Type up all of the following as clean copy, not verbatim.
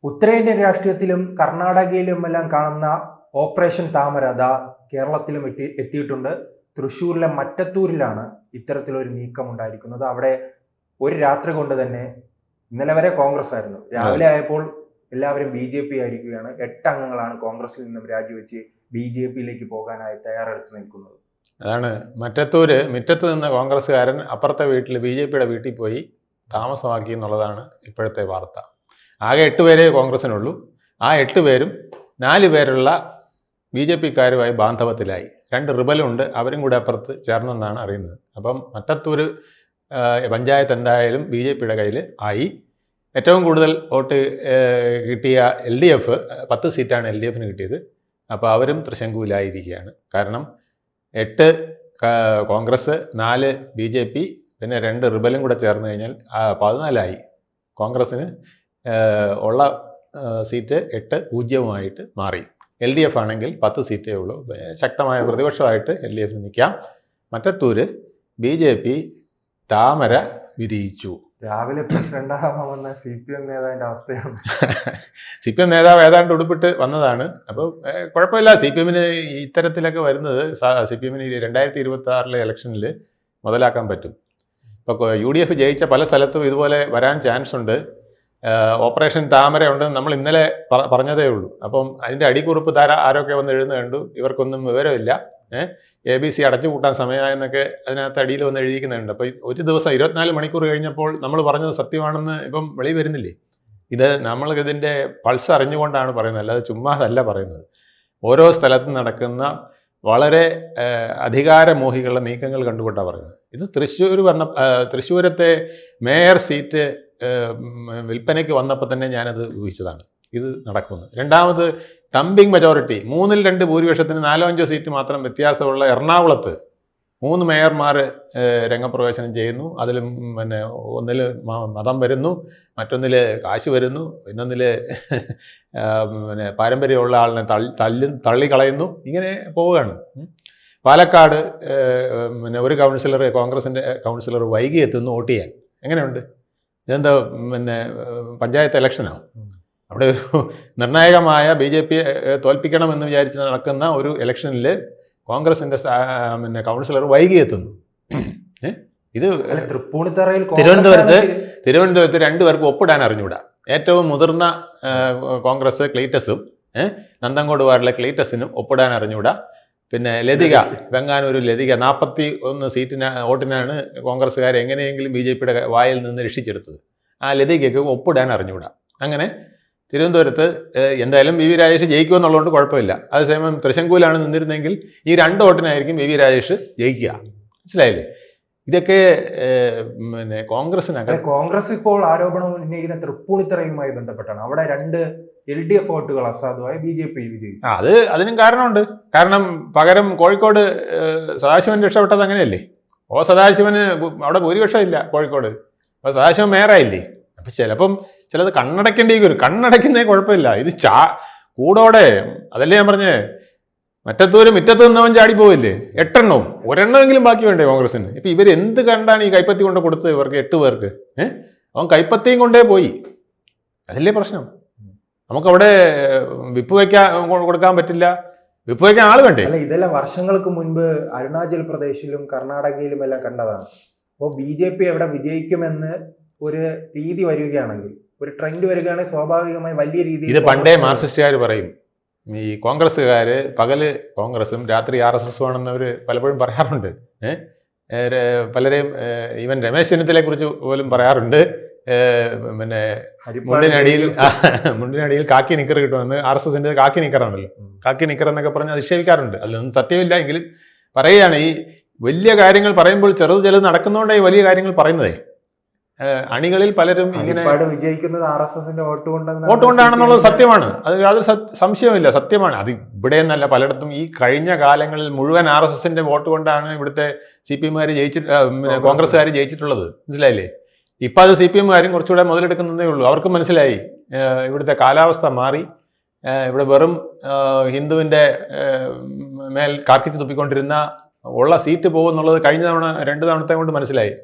ഉത്തരേന്ത്യൻ രാഷ്ട്രീയത്തിലും കർണാടകയിലുമെല്ലാം കാണുന്ന ഓപ്പറേഷൻ താമര കേരളത്തിലും എത്തിയിട്ടുണ്ട്. തൃശ്ശൂരിലെ മറ്റത്തൂരിലാണ് ഇത്തരത്തിലൊരു നീക്കം ഉണ്ടായിരിക്കുന്നത്. അവിടെ ഒരു രാത്രി കൊണ്ട് തന്നെ ഇന്നലെ വരെ കോൺഗ്രസ് ആയിരുന്നു, രാവിലെ ആയപ്പോൾ എല്ലാവരും BJP ആയിരിക്കുകയാണ്. 8 അംഗങ്ങളാണ് കോൺഗ്രസിൽ നിന്നും രാജിവെച്ച് BJPയിലേക്ക് പോകാനായി തയ്യാറെടുത്ത് നിൽക്കുന്നത്. അതാണ് മുറ്റത്ത് നിന്ന കോൺഗ്രസ്സുകാരൻ അപ്പുറത്തെ വീട്ടിൽ BJPയുടെ വീട്ടിൽ പോയി താമസമാക്കി എന്നുള്ളതാണ് ഇപ്പോഴത്തെ വാർത്ത. ആകെ 8 പേരേ കോൺഗ്രസിനുള്ളൂ. ആ 8 പേരും 4 പേരുള്ള BJPക്കാരുമായി ബാന്ധവത്തിലായി. 2 റിബലുണ്ട്, അവരും കൂടെ അപ്പുറത്ത് ചേർന്നെന്നാണ് അറിയുന്നത്. അപ്പം മറ്റത്തൂർ പഞ്ചായത്ത് എന്തായാലും BJPയുടെ കയ്യിൽ ആയി. ഏറ്റവും കൂടുതൽ വോട്ട് കിട്ടിയ LDF 10 സീറ്റാണ് LDFന് കിട്ടിയത്. അപ്പോൾ അവരും തൃശങ്കുവിലായിരിക്കുകയാണ്. കാരണം 8 കോൺഗ്രസ്, 4 BJP, പിന്നെ 2 റിബലും കൂടെ ചേർന്ന് കഴിഞ്ഞാൽ 14ആയി. കോൺഗ്രസ്സിന് ഉള്ള സീറ്റ് 8-0 മാറി. LDF ആണെങ്കിൽ 10 സീറ്റേ ഉള്ളൂ. ശക്തമായ പ്രതിപക്ഷമായിട്ട് LDFന് നിൽക്കാം. മറ്റത്തൂർ BJP താമര വിരിയിച്ചു. രാവിലെ പ്രസിഡന്റാകാമെന്ന CPM നേതാവിന്റെ അവസ്ഥയാണ്. CPM നേതാവ് ഏതാണ്ട് ഉടുപ്പിട്ട് വന്നതാണ്. അപ്പോൾ കുഴപ്പമില്ല. CPMന് ഇത്തരത്തിലൊക്കെ വരുന്നത് CPMന് 2026 ഇലക്ഷനിൽ മുതലാക്കാൻ പറ്റും. ഇപ്പോൾ UDF ജയിച്ച പല സ്ഥലത്തും ഇതുപോലെ വരാൻ ചാൻസ് ഉണ്ട്. ഓപ്പറേഷൻ താമര ഉണ്ടെന്ന് നമ്മൾ ഇന്നലെ പറഞ്ഞതേ ഉള്ളൂ. അപ്പം അതിൻ്റെ അടിക്കുറിപ്പ് ആരൊക്കെ വന്ന് എഴുതുന്ന കണ്ടു. ഇവർക്കൊന്നും വിവരമില്ല. ABC അടച്ചുപൂട്ടാൻ സമയമായെന്നൊക്കെ അതിനകത്ത് അടിയിൽ വന്ന് എഴുതിക്കുന്നുണ്ട്. അപ്പോൾ ഒരു ദിവസം 24 മണിക്കൂർ കഴിഞ്ഞപ്പോൾ നമ്മൾ പറഞ്ഞത് സത്യമാണെന്ന് ഇപ്പം വെളി വരുന്നില്ലേ. ഇത് നമ്മൾക്കിതിൻ്റെ പൾസ് അറിഞ്ഞുകൊണ്ടാണ് പറയുന്നത്, അല്ലാതെ ചുമ്മാ അതല്ല പറയുന്നത്. ഓരോ സ്ഥലത്തും നടക്കുന്ന വളരെ അധികാരമോഹികളുടെ നീക്കങ്ങൾ കണ്ടുകൊണ്ടാണ് പറയുന്നത്. ഇത് തൃശ്ശൂരത്തെ മേയർ സീറ്റ് വിൽപ്പനയ്ക്ക് വന്നപ്പോൾ തന്നെ ഞാനത് ഊഹിച്ചതാണ് ഇത് നടക്കുന്നത്. രണ്ടാമത് തമ്പിങ് മെജോറിറ്റി, 3-2 ഭൂരിപക്ഷത്തിന് 4-5 സീറ്റ് മാത്രം വ്യത്യാസമുള്ള എറണാകുളത്ത് 3 മേയർമാർ രംഗപ്രവേശനം ചെയ്യുന്നു. അതിൽ ഒന്നിൽ മതം വരുന്നു, മറ്റൊന്നിൽ കാശ് വരുന്നു, പിന്നൊന്നിൽ പാരമ്പര്യമുള്ള ആളിനെ തള്ളിക്കളയുന്നു. ഇങ്ങനെ പോവുകയാണ്. പാലക്കാട് ഒരു കോൺഗ്രസിൻ്റെ കൗൺസിലർ വൈകി എത്തുന്നു വോട്ട് ചെയ്യാൻ. എങ്ങനെയുണ്ട്? ഇതെന്താ പഞ്ചായത്ത് ഇലക്ഷനാണ്. അവിടെ ഒരു നിർണായകമായ BJP തോൽപ്പിക്കണമെന്ന് വിചാരിച്ച് നടക്കുന്ന ഒരു ഇലക്ഷനിൽ കോൺഗ്രസിൻ്റെ കൗൺസിലർ വൈകി എത്തുന്നു. ഇത് തിരുവനന്തപുരത്ത് 2 പേർക്ക് ഒപ്പിടാൻ അറിഞ്ഞുകൂടാ. ഏറ്റവും മുതിർന്ന കോൺഗ്രസ് ക്ലീറ്റസും നന്തങ്കോട് വാർഡിലെ ക്ലീറ്റസിനും ഒപ്പിടാൻ അറിഞ്ഞുകൂടാ. പിന്നെ ലതിക, വെങ്ങാനൂർ ലതിക 41 വോട്ടിനാണ് കോൺഗ്രസ്സുകാർ എങ്ങനെയെങ്കിലും BJPയുടെ വായിൽ നിന്ന് രക്ഷിച്ചെടുത്തത്. ആ ലതികയ്ക്ക് ഒപ്പിടാൻ അറിഞ്ഞുകൂടാ. അങ്ങനെ തിരുവനന്തപുരത്ത് എന്തായാലും BV രാജേഷ് ജയിക്കുമെന്നുള്ളതുകൊണ്ട് കുഴപ്പമില്ല. അതേസമയം തൃശങ്കൂലാണ് നിന്നിരുന്നെങ്കിൽ ഈ 2 വോട്ടിനായിരിക്കും BV രാജേഷ് ജയിക്കുക. മനസ്സിലായില്ലേ? ഇതൊക്കെ കോൺഗ്രസ് ഇപ്പോൾ ആരോപണം ഉന്നയിക്കുന്ന തൃപ്പൂണിത്തറയുമായി ബന്ധപ്പെട്ടാണ്. അവിടെ 2 LDF വോട്ടുകൾ അസാധുവായി BJP വിജയിച്ചു. അതിനും കാരണമുണ്ട്. കാരണം പകരം കോഴിക്കോട് സദാശിവൻ രക്ഷപ്പെട്ടത് അങ്ങനെയല്ലേ. സദാശിവന് അവിടെ ഭൂരിപക്ഷം ഇല്ല കോഴിക്കോട്. അപ്പോൾ സദാശിവൻ മേയറായില്ലേ. അപ്പം ചിലപ്പം ചിലത് കണ്ണടയ്ക്കേണ്ടി വരും. കണ്ണടയ്ക്കുന്നേ കുഴപ്പമില്ല. ഇത് കൂടോടെ അതല്ലേ ഞാൻ പറഞ്ഞേ, മുറ്റത്ത് നിന്നവൻ ചാടിപ്പോവില്ലേ. 8 എണ്ണവും ഒരെണ്ണമെങ്കിലും ബാക്കി വേണ്ടേ കോൺഗ്രസിന്? ഇപ്പം ഇവർ എന്ത് കണ്ടാണ് ഈ കൈപ്പത്തി കൊണ്ട് കൊടുത്തത് ഇവർക്ക് 8 പേർക്ക്? അവൻ കൈപ്പത്തിയും കൊണ്ടേ പോയി. അതല്ലേ പ്രശ്നം. നമുക്കവിടെ വിപ്പ് കൊടുക്കാൻ പറ്റില്ല. വിപ്പ് വയ്ക്കാൻ ആൾ വേണ്ടേ? അല്ല, ഇതെല്ലാം വർഷങ്ങൾക്ക് മുൻപ് അരുണാചൽ പ്രദേശിലും കർണാടകയിലും എല്ലാം കണ്ടതാണ്. അപ്പോൾ BJP എവിടെ വിജയിക്കുമെന്ന് ഒരു രീതി വരികയാണെങ്കിൽ, ഒരു ട്രെൻഡ് വരികയാണെങ്കിൽ സ്വാഭാവികമായി വലിയ രീതിയിൽ ഇത് പണ്ടേ മാർക്സിസ്റ്റുകാർ പറയും. ഈ കോൺഗ്രസ്സുകാർ പകല് കോൺഗ്രസും രാത്രി RSSും ആണെന്നവർ പലപ്പോഴും പറയാറുണ്ട്. പലരെയും ഈവൻ രമേശ് ചെന്നിത്തലയെ കുറിച്ച് പോലും പറയാറുണ്ട്. മുണ്ടിനടിയിൽ കാക്കി നിക്കർ കിട്ടുമെന്ന്. RSSന്റെ കാക്കി നിക്കറാണല്ലോ. കാക്കി നിക്കർ എന്നൊക്കെ പറഞ്ഞ് അധിക്ഷേപിക്കാറുണ്ട്. അതിലൊന്നും സത്യമില്ല. എങ്കിലും പറയുകയാണ്, ഈ വലിയ കാര്യങ്ങൾ പറയുമ്പോൾ ചിലത് നടക്കുന്നതുകൊണ്ടാണ് ഈ വലിയ കാര്യങ്ങൾ പറയുന്നതേ. അണികളിൽ പലരും ഇങ്ങനെ വിജയിക്കുന്നത് RSSന്റെ വോട്ട് കൊണ്ടാണെന്നുള്ളത് സത്യമാണ്. അത് യാതൊരു സംശയവുമില്ല, സത്യമാണ്. അത് ഇവിടെ എന്നല്ല, പലയിടത്തും ഈ കഴിഞ്ഞ കാലങ്ങളിൽ മുഴുവൻ RSSന്റെ വോട്ട് കൊണ്ടാണ് ഇവിടുത്തെ CPMകാർ കോൺഗ്രസ്സുകാർ ജയിച്ചിട്ടുള്ളത്. മനസ്സിലായില്ലേ? ഇപ്പം അത് CPMകാരും കുറച്ചുകൂടെ മുതലെടുക്കുന്നതേ ഉള്ളൂ. അവർക്ക് മനസ്സിലായി ഇവിടുത്തെ കാലാവസ്ഥ മാറി. ഇവിടെ വെറും ഹിന്ദുവിൻ്റെ മേൽ കാർക്കിച്ച് തുപ്പിക്കൊണ്ടിരുന്ന ഉള്ള സീറ്റ് പോകുമെന്നുള്ളത് കഴിഞ്ഞ തവണ 2 തവണത്തെ കൊണ്ട് മനസ്സിലായി.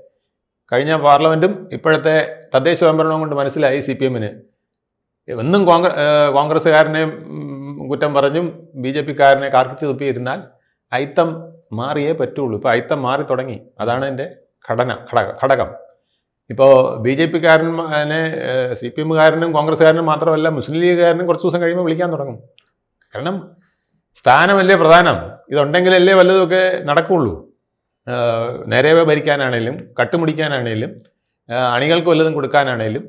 കഴിഞ്ഞ പാർലമെൻറ്റും ഇപ്പോഴത്തെ തദ്ദേശ സ്വയംഭരണവും കൊണ്ട് മനസ്സിലായി CPMന് എന്നും കോൺഗ്രസ്സുകാരനെ കുറ്റം പറഞ്ഞും BJP-കാരനെ കാർക്കിച്ച് തുപ്പിയിരുന്നാൽ അയിത്തം മാറിയേ പറ്റുള്ളൂ. ഇപ്പോൾ അയിത്തം മാറി തുടങ്ങി. അതാണ് എൻ്റെ ഘടകം. ഇപ്പോൾ BJP-കാരനെ CPM-കാരനും കോൺഗ്രസ്സുകാരനും മാത്രമല്ല മുസ്ലിം ലീഗുകാരനും കുറച്ച് ദിവസം കഴിയുമ്പോൾ വിളിക്കാൻ തുടങ്ങും. കാരണം സ്ഥാനമല്ലേ പ്രധാനം. ഇതുണ്ടെങ്കിലല്ലേ വല്ലതുമൊക്കെ നടക്കുകയുള്ളൂ. നേരെ ഭരിക്കാനാണേലും കട്ടുമുടിക്കാനാണേലും അണികൾക്ക് വല്ലതും കൊടുക്കാനാണേലും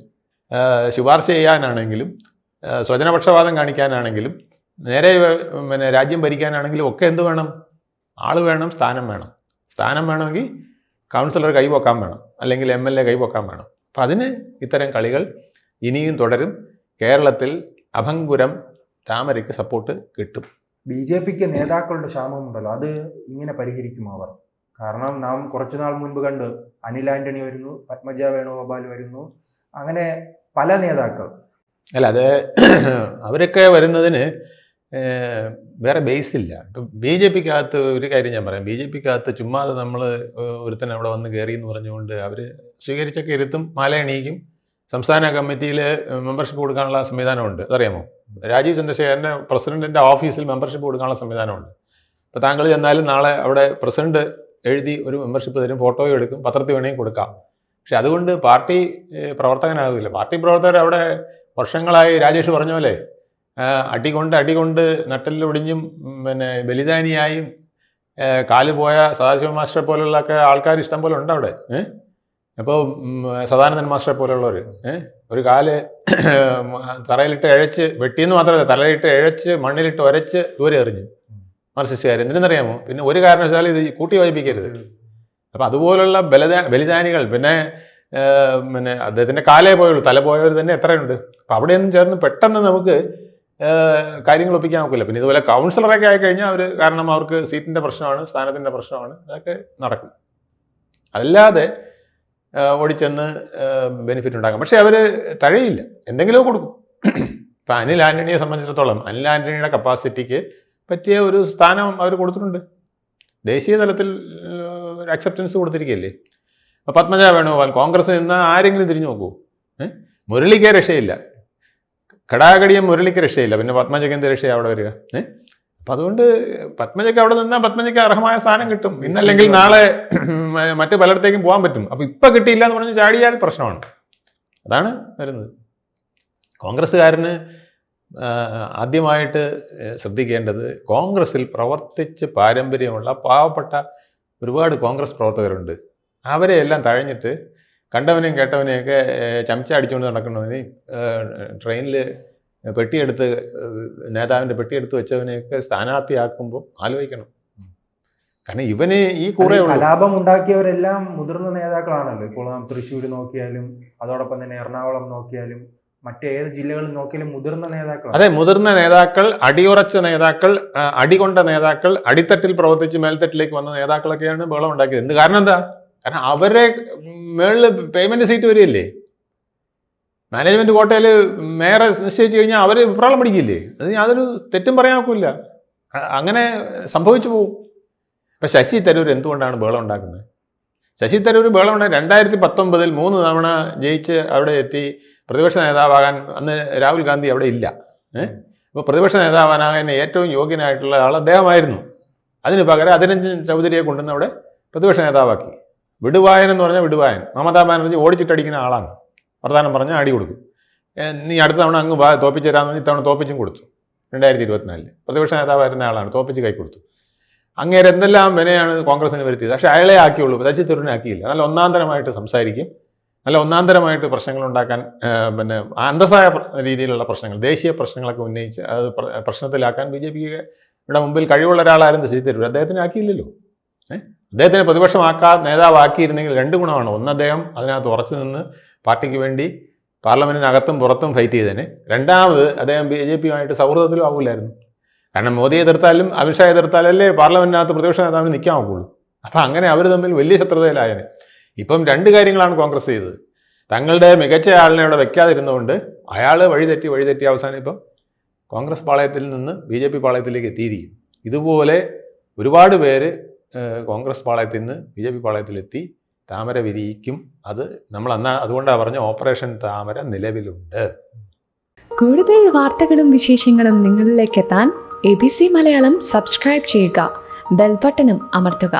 ശുപാർശ ചെയ്യാനാണെങ്കിലും സ്വജനപക്ഷപാതം കാണിക്കാനാണെങ്കിലും നേരെ രാജ്യം ഭരിക്കാനാണെങ്കിലും ഒക്കെ എന്ത് വേണം? ആള് വേണം, സ്ഥാനം വേണം. സ്ഥാനം വേണമെങ്കിൽ കൗൺസിലർ കൈവക്കാൻ വേണം, അല്ലെങ്കിൽ MLA കൈവക്കാൻ വേണം. അപ്പം അതിന് ഇത്തരം കളികൾ ഇനിയും തുടരും. കേരളത്തിൽ അഭംഗുരം താമരയ്ക്ക് സപ്പോർട്ട് കിട്ടും. BJP-ക്ക് നേതാക്കളുടെ ക്ഷാമമുണ്ടല്ലോ, അത് ഇങ്ങനെ പരിഹരിക്കുമോ അവർ? കാരണം നാം കുറച്ചു നാൾ മുൻപ് കണ്ട് അനിൽ ആന്റണി വരുന്നു, പത്മജ വേണുഗോപാൽ വരുന്നു, അങ്ങനെ പല നേതാക്കൾ. അല്ല, അത് അവരൊക്കെ വരുന്നതിന് വേറെ ബേസ് ഇല്ല. ഇപ്പം BJP-ക്കകത്ത് ഒരു കാര്യം ഞാൻ പറയാം. BJP-ക്കകത്ത് ചുമ്മാതെ നമ്മൾ ഒരുത്തന്നെ അവിടെ വന്ന് കയറി എന്ന് പറഞ്ഞുകൊണ്ട് അവർ സ്വീകരിച്ചൊക്കെ ഇരുത്തും, മാല അണിയിക്കും. സംസ്ഥാന കമ്മിറ്റിയിൽ മെമ്പർഷിപ്പ് കൊടുക്കാനുള്ള സംവിധാനമുണ്ട്, അതറിയാമോ? രാജീവ് ചന്ദ്രശേഖരൻ്റെ പ്രസിഡന്റിൻ്റെ ഓഫീസിൽ മെമ്പർഷിപ്പ് കൊടുക്കാനുള്ള സംവിധാനമുണ്ട്. അപ്പോൾ താങ്കൾ ചെന്നാലും നാളെ അവിടെ പ്രസിഡന്റ് എഴുതി ഒരു മെമ്പർഷിപ്പ് തരും, ഫോട്ടോയും എടുക്കും, പത്രത്തിൽ വേണമെങ്കിൽ കൊടുക്കാം. പക്ഷെ അതുകൊണ്ട് പാർട്ടി പ്രവർത്തകനാകില്ല. പാർട്ടി പ്രവർത്തകർ അവിടെ വർഷങ്ങളായി രാജേഷ് പറഞ്ഞ പോലെ അടികൊണ്ട് നട്ടലിലൊടിഞ്ഞും ബലിദാനിയായും കാല് പോയ സദാശിവ മാസ്റ്ററെ പോലുള്ളൊക്കെ ആൾക്കാർ ഇഷ്ടം പോലെ ഉണ്ട് അവിടെ. അപ്പോൾ സദാനന്ദൻ മാസ്റ്ററെ പോലുള്ളവർ ഒരു കാല് തറയിലിട്ട് ഇഴച്ച്, വെട്ടിയെന്ന് മാത്രമല്ല തലയിട്ട് ഇഴച്ച് മണ്ണിലിട്ട് ഉരച്ച് ദൂരെ എറിഞ്ഞു മാർക്സിസ്റ്റുകാർ. എന്തിനെന്നറിയാമോ? പിന്നെ ഒരു കാരണവശാലും ഇത് കൂട്ടി വായിപ്പിക്കരുത്. അപ്പം അതുപോലുള്ള ബലിദാനികൾ പിന്നെ അദ്ദേഹത്തിൻ്റെ കാലേ പോയുള്ളൂ, തല പോയവർ തന്നെ എത്രയുണ്ട്. അപ്പം അവിടെയൊന്നും ചേർന്ന് പെട്ടെന്ന് നമുക്ക് കാര്യങ്ങൾ ഒപ്പിക്കാൻ നോക്കില്ല. പിന്നെ ഇതുപോലെ കൗൺസിലറൊക്കെ ആയിക്കഴിഞ്ഞാൽ അവർ, കാരണം അവർക്ക് സീറ്റിൻ്റെ പ്രശ്നമാണ്, സ്ഥാനത്തിൻ്റെ പ്രശ്നമാണ്, അതൊക്കെ നടക്കും. അല്ലാതെ ഓടിച്ചെന്ന് ബെനിഫിറ്റ് ഉണ്ടാക്കാം. പക്ഷെ അവർ തഴയില്ല, എന്തെങ്കിലുമോ കൊടുക്കും. ഇപ്പം അനിൽ ആന്റണിയെ സംബന്ധിച്ചിടത്തോളം അനിൽ ആന്റണിയുടെ കപ്പാസിറ്റിക്ക് പറ്റിയ ഒരു സ്ഥാനം അവർ കൊടുത്തിട്ടുണ്ട്. ദേശീയ തലത്തിൽ ഒരു അക്സെപ്റ്റൻസ് കൊടുത്തിരിക്കുകയല്ലേ. അപ്പോൾ പത്മജ വേണുഗോപാൽ കോൺഗ്രസ് നിന്ന് ആരെങ്കിലും തിരിഞ്ഞു നോക്കൂ? മുരളിക്ക് രക്ഷയില്ല, ഘടാഘടിയം മുരളിക്ക് രക്ഷയില്ല, പിന്നെ പത്മജയ്ക്ക് എന്ത് രക്ഷയാണ് അവിടെ വരിക? അപ്പം അതുകൊണ്ട് പത്മജയ്ക്ക് അവിടെ നിന്നാൽ പത്മജയ്ക്ക് അർഹമായ സ്ഥാനം കിട്ടും. ഇന്നല്ലെങ്കിൽ നാളെ മറ്റ് പലയിടത്തേക്കും പോകാൻ പറ്റും. അപ്പം ഇപ്പം കിട്ടിയില്ല എന്ന് പറഞ്ഞ് ചാടിയാൽ പ്രശ്നമാണ്. അതാണ് വരുന്നത്. കോൺഗ്രസ്സുകാരന് ആദ്യമായിട്ട് ശ്രദ്ധിക്കേണ്ടത്, കോൺഗ്രസ്സിൽ പ്രവർത്തിച്ച് പാരമ്പര്യമുള്ള പാവപ്പെട്ട ഒരുപാട് കോൺഗ്രസ് പ്രവർത്തകരുണ്ട്. അവരെ എല്ലാം തഴഞ്ഞിട്ട് കണ്ടവനെയും കേട്ടവനെയൊക്കെ ചമച്ച അടിച്ചുകൊണ്ട് നടക്കുന്നവന്, ട്രെയിനിൽ പെട്ടിയെടുത്ത് നേതാവിൻ്റെ പെട്ടിയെടുത്ത് വെച്ചവനെയൊക്കെ സ്ഥാനാർത്ഥിയാക്കുമ്പോൾ ആലോചിക്കണം. കാരണം ഇവന് ഈ കുറേ കലാപം ഉണ്ടാക്കിയവരെല്ലാം മുതിർന്ന നേതാക്കളാണല്ലോ. ഇപ്പോൾ നാം തൃശ്ശൂർ നോക്കിയാലും അതോടൊപ്പം തന്നെ എറണാകുളം നോക്കിയാലും മറ്റേത് ജില്ലകളിൽ നോക്കിയാലും മുതിർന്ന നേതാക്കൾ. അതെ, മുതിർന്ന നേതാക്കൾ, അടിയുറച്ച നേതാക്കൾ, അടികൊണ്ട നേതാക്കൾ, അടിത്തട്ടിൽ പ്രവർത്തിച്ച് മേൽത്തട്ടിലേക്ക് വന്ന നേതാക്കളൊക്കെയാണ് ബഹളം ഉണ്ടാക്കിയത്. എന്ത് കാരണം? എന്താ? കാരണം അവരെ മേളിൽ പേയ്മെന്റ് സീറ്റ് വരികയല്ലേ. മാനേജ്മെന്റ് കോട്ടയിൽ മേയറെ നിശ്ചയിച്ചു കഴിഞ്ഞാൽ അവർ വിപ്രാളം പിടിക്കില്ലേ? അത് യാതൊരു തെറ്റും പറയാൻ ഒക്കില്ല. അങ്ങനെ സംഭവിച്ചു പോകും. ഇപ്പം ശശി തരൂർ എന്തുകൊണ്ടാണ് ബഹളം ഉണ്ടാക്കുന്നത്? ശശി തരൂർ ബഹളം ഉണ്ടായി 2019 3 തവണ ജയിച്ച് അവിടെ എത്തി പ്രതിപക്ഷ നേതാവാകാൻ. അന്ന് രാഹുൽ ഗാന്ധി അവിടെ ഇല്ല. അപ്പോൾ പ്രതിപക്ഷ നേതാവാനാകാൻ ഏറ്റവും യോഗ്യനായിട്ടുള്ള ആൾ അദ്ദേഹമായിരുന്നു. അതിന് പകരം അതിരഞ്ജൻ ചൗധരിയെ കൊണ്ടുവന്ന് അവിടെ പ്രതിപക്ഷ നേതാവാക്കി. വിടുവായൻ എന്ന് പറഞ്ഞാൽ വിടുവായൻ. മമതാ ബാനർജി ഓടിച്ചിട്ടടിക്കുന്ന ആളാണ്. വർത്തമാനം പറഞ്ഞാൽ അടി കൊടുക്കും. നീ അടുത്ത തവണ അങ്ങ് തോപ്പിച്ച് തരാമെന്ന് പറഞ്ഞ് ഇത്തവണ തോപ്പിച്ചും കൊടുത്തു. 2024 പ്രതിപക്ഷ നേതാവായിരുന്ന ആളാണ്, തോപ്പിച്ച് കൈ കൊടുത്തു. അങ്ങേരെ എന്തെല്ലാം വിനയാണ് കോൺഗ്രസിന് വരുത്തിയത്. പക്ഷേ അയാളെ ആക്കിയുള്ളൂ, ശശി തരൂരിനെ ആക്കിയില്ല. നല്ല ഒന്നാന്തരമായിട്ട് സംസാരിക്കും, നല്ല ഒന്നാന്തരമായിട്ട് പ്രശ്നങ്ങൾ ഉണ്ടാക്കാൻ, പിന്നെ അന്തസ്സായ രീതിയിലുള്ള പ്രശ്നങ്ങൾ, ദേശീയ പ്രശ്നങ്ങളൊക്കെ ഉന്നയിച്ച് അത് പ്രശ്നത്തിലാക്കാൻ BJPയുടെ മുമ്പിൽ കഴിവുള്ള ഒരാളായിരുന്നു ശശി തരൂർ. അദ്ദേഹത്തിനെ ആക്കിയില്ലല്ലോ. അദ്ദേഹത്തിനെ നേതാവാക്കിയിരുന്നെങ്കിൽ 2 ഗുണമാണ്. ഒന്ന്, അദ്ദേഹം അതിനകത്ത് ഉറച്ചു നിന്ന് പാർട്ടിക്ക് വേണ്ടി പാർലമെന്റിനകത്തും പുറത്തും ഫൈറ്റ് ചെയ്തേനെ. രണ്ടാമത്, അദ്ദേഹം BJPയുമായിട്ട് സൗഹൃദത്തിലും ആവില്ലായിരുന്നു. കാരണം മോദിയെ എതിർത്താലും അമിത്ഷാ എതിർത്താലല്ലേ പാർലമെന്റിനകത്ത് പ്രതിപക്ഷ നേതാവിന് നിൽക്കാൻ ആവുള്ളൂ. അപ്പം അങ്ങനെ അവർ തമ്മിൽ വലിയ ശത്രുതയിലായനെ. ഇപ്പം 2 കാര്യങ്ങളാണ് കോൺഗ്രസ് ചെയ്തത്. തങ്ങളുടെ മികച്ച ആളിനെ അവിടെ വെക്കാതിരുന്നുകൊണ്ട് അയാൾ വഴിതെറ്റി അവസാനം ഇപ്പം കോൺഗ്രസ് പാളയത്തിൽ നിന്ന് BJP പാളയത്തിലേക്ക് എത്തിയിരിക്കുന്നു. ഇതുപോലെ ഒരുപാട് പേര് കോൺഗ്രസ് പാളയത്തിൽ നിന്ന് BJP പാളയത്തിലെത്തി താമര വിരിയിക്കും. അത് നമ്മൾ അതുകൊണ്ടാണ് പറഞ്ഞ ഓപ്പറേഷൻ താമര നിലവിലുണ്ട്. കൂടുതൽ വാർത്തകളും വിശേഷങ്ങളും നിങ്ങളിലേക്ക് എത്താൻ ABC മലയാളം സബ്സ്ക്രൈബ് ചെയ്യുക, ബെൽ ബട്ടണും അമർത്തുക.